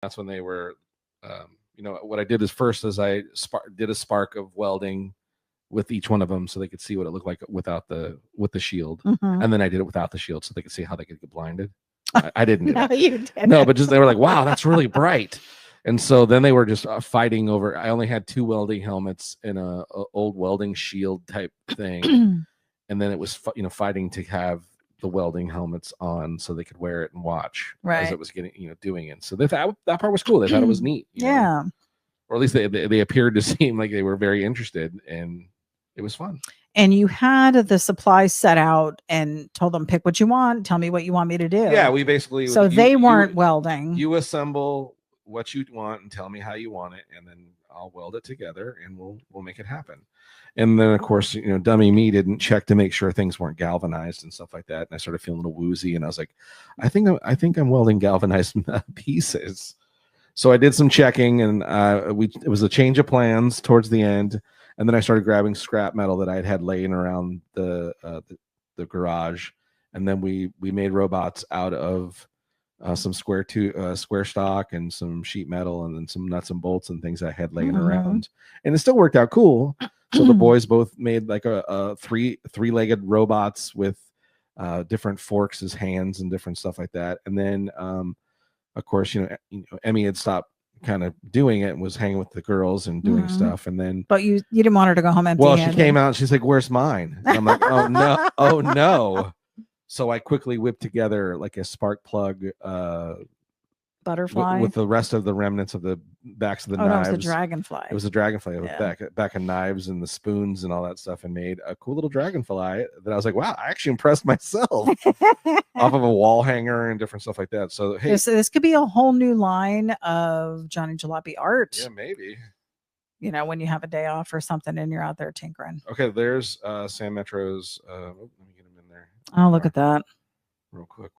That's when they were, what I did is first is I did a spark of welding with each one of them so they could see what it looked like with the shield. And then I did it without the shield so they could see how they could get blinded. I didn't do that. You didn't. No, but just they were like, wow, that's really bright. And so then they were just fighting over. I only had 2 welding helmets and a old welding shield type thing. And then it was fighting to have the welding helmets on so they could wear it and watch as it was getting doing it. So that part was cool. They thought it was neat. Yeah. Or at least they appeared to seem like they were very interested, and it was fun. And you had the supplies set out and told them, pick what you want, tell me what you want me to do. Yeah, we basically they weren't welding. You assemble what you want and tell me how you want it, and then I'll weld it together and we'll make it happen. And then of course, dummy me didn't check to make sure things weren't galvanized and stuff like that. And I started feeling a little woozy, and I was like, I think I'm welding galvanized pieces. So I did some checking, and it was a change of plans towards the end. And then I started grabbing scrap metal that I had laying around the garage, and then we made robots out of some square stock and some sheet metal, and then some nuts and bolts and things I had laying around, and it still worked out cool. So the boys both made like a three-legged robots with different forks as hands and different stuff like that. And then of course, Emmy had stopped kind of doing it and was hanging with the girls and doing stuff. And then, but you didn't want her to go home empty. Well, she came out and she's like, "Where's mine?" And I'm like, "Oh no, oh no!" So I quickly whipped together like a spark plug butterfly with the rest of the remnants of the backs of the knives. No, it was a dragonfly. It was a dragonfly with back of knives and the spoons and all that stuff, and made a cool little dragonfly that I was like, wow, I actually impressed myself off of a wall hanger and different stuff like that. So hey, this could be a whole new line of Johnny Jalopy art. Yeah, maybe. When you have a day off or something and you're out there tinkering. Okay, there's Sam Metro's. Let me get him in there. Oh, look at that. Real quick.